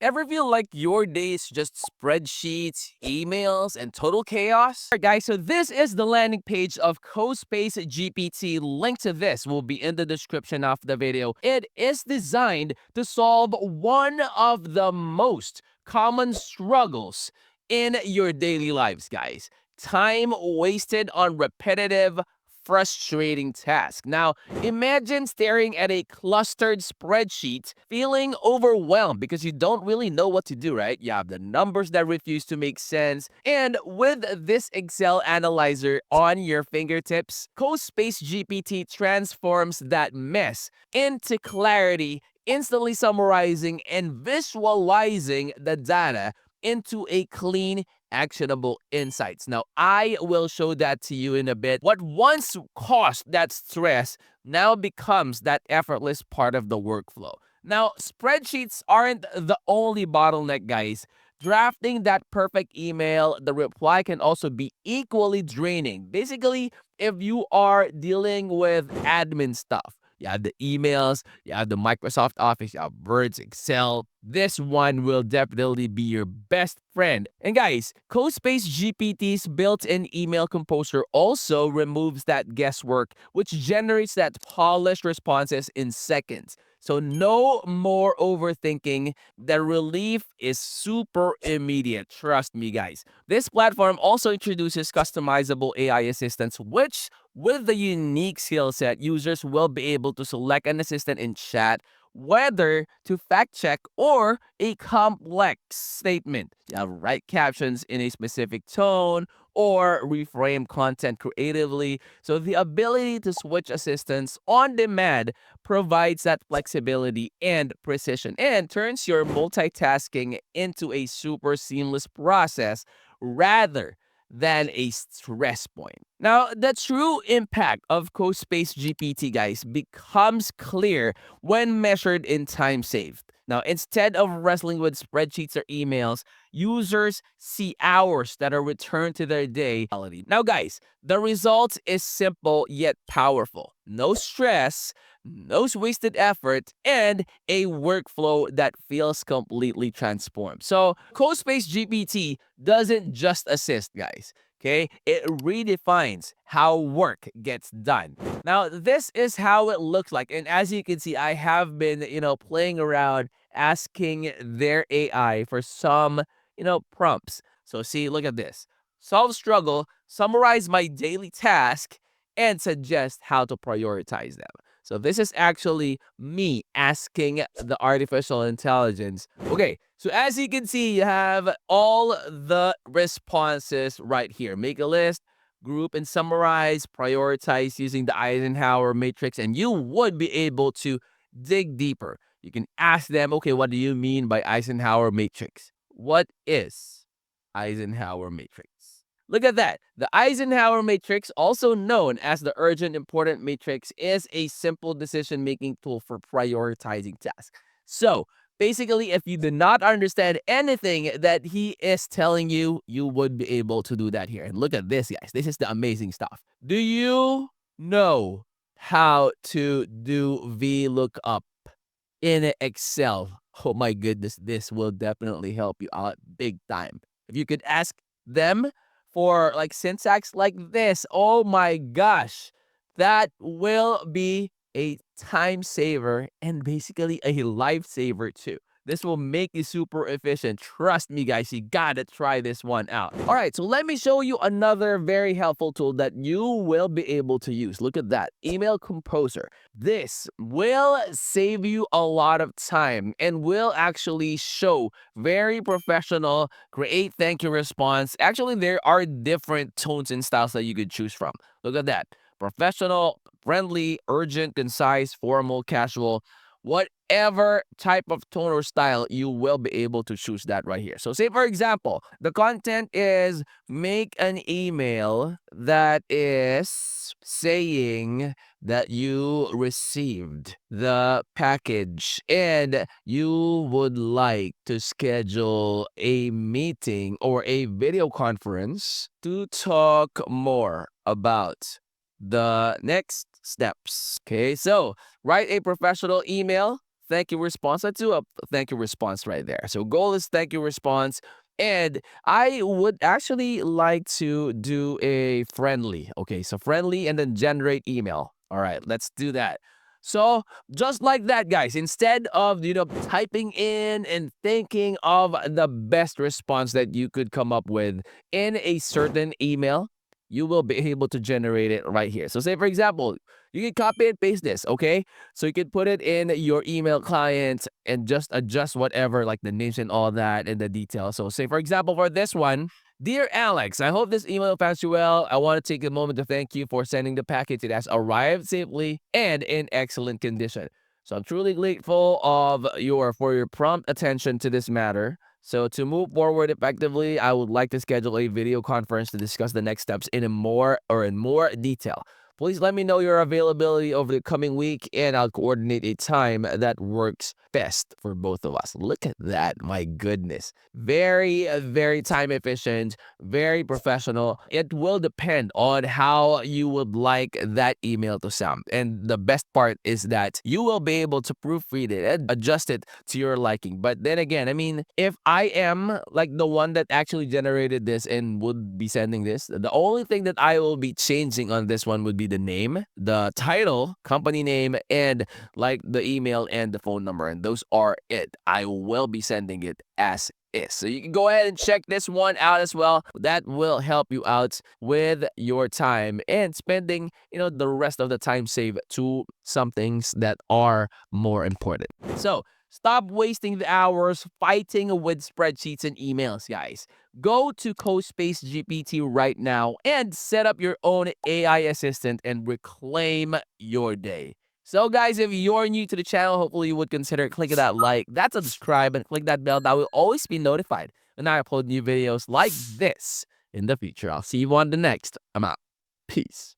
Ever feel like your day is just spreadsheets, emails, and total chaos? Alright guys, so this is the landing page of Cospacegpt. Link to this will be in the description of the video. It is designed to solve one of the most common struggles in your daily lives, guys. Time wasted on repetitive, frustrating tasks. Now, imagine staring at a clustered spreadsheet, feeling overwhelmed because you don't really know what to do, right? You have the numbers that refuse to make sense. And with this Excel analyzer on your fingertips, Cospacegpt transforms that mess into clarity, instantly summarizing and visualizing the data into a clean, actionable insights. Now, I will show that to you in a bit. What once caused that stress now becomes that effortless part of the workflow. Now, spreadsheets aren't the only bottleneck, guys. Drafting that perfect email, the reply can also be equally draining. Basically, if you are dealing with admin stuff, you have the emails, you have the Microsoft Office, you have Words, Excel. This one will definitely be your best friend. And guys, Cospacegpt's built-in email composer also removes that guesswork, which generates that polished responses in seconds. So no more overthinking. The relief is super immediate. Trust me, guys. This platform also introduces customizable AI assistants, which with the unique skill set, users will be able to select an assistant in chat, whether to fact check or a complex statement. Write captions in a specific tone or reframe content creatively. So the ability to switch assistants on demand provides that flexibility and precision and turns your multitasking into a super seamless process rather than a stress point. Now, the true impact of Cospacegpt, guys, becomes clear when measured in time saved. Now, instead of wrestling with spreadsheets or emails, users see hours that are returned to their day. Now, guys, the result is simple yet powerful. No stress, no wasted effort, and a workflow that feels completely transformed. So, Cospacegpt doesn't just assist, guys. Okay, it redefines how work gets done. Now, this is how it looks like. And as you can see, I have been, playing around asking their AI for some, prompts. So see, look at this. Solve struggle, summarize my daily task, and suggest how to prioritize them. So this is actually me asking the artificial intelligence. Okay, so as you can see, you have all the responses right here. Make a list, group and summarize, prioritize using the Eisenhower matrix, and you would be able to dig deeper. You can ask them, okay, what do you mean by Eisenhower matrix? What is Eisenhower matrix? Look at that. The Eisenhower matrix, also known as the urgent important matrix, is a simple decision-making tool for prioritizing tasks. So, basically, if you do not understand anything that he is telling you, you would be able to do that here. And look at this, guys. This is the amazing stuff. Do you know how to do VLOOKUP in Excel? Oh my goodness, this will definitely help you out big time. If you could ask them for like syntax like this, oh my gosh, that will be a time saver and basically a lifesaver too. This will make you super efficient. Trust me, guys, you gotta try this one out. All right, so let me show you another very helpful tool that you will be able to use. Look at that, Email Composer. This will save you a lot of time and will actually show very professional, create thank you response. Actually, there are different tones and styles that you could choose from. Look at that. Professional, friendly, urgent, concise, formal, casual. Whatever type of tone or style, you will be able to choose that right here. So say, for example, the content is make an email that is saying that you received the package and you would like to schedule a meeting or a video conference to talk more about the next steps. Okay, so write a professional email. thank you response. Let's do a thank you response right there. So goal is thank you response. And I would actually like to do a friendly. Okay, so friendly and then generate email. All right, let's do that. So just like that, guys, instead of, typing in and thinking of the best response that you could come up with in a certain email, you will be able to generate it right here. So say, for example, you can copy and paste this, okay? So you can put it in your email client and just adjust whatever, like the names and all that and the details. So say, for example, for this one, Dear Alex, I hope this email finds you well. I want to take a moment to thank you for sending the package. It has arrived safely and in excellent condition. So I'm truly grateful for your prompt attention to this matter. So to move forward effectively, I would like to schedule a video conference to discuss the next steps in more detail. Please let me know your availability over the coming week, and I'll coordinate a time that works best for both of us. Look at that. My goodness. Very, very time efficient, very professional. It will depend on how you would like that email to sound. And the best part is that you will be able to proofread it and adjust it to your liking. But then again, I mean, if I am like the one that actually generated this and would be sending this, the only thing that I will be changing on this one would be the name, the title, company name, and like the email and the phone number. And those are it. I will be sending it as is. So you can go ahead and check this one out as well. That will help you out with your time and spending, the rest of the time saved to some things that are more important. So stop wasting the hours fighting with spreadsheets and emails, guys. Go to Cospacegpt right now and set up your own AI assistant and reclaim your day. So guys, if you're new to the channel, hopefully you would consider clicking that like, that subscribe, and click that bell. That will always be notified when I upload new videos like this in the future. I'll see you on the next. I'm out. Peace.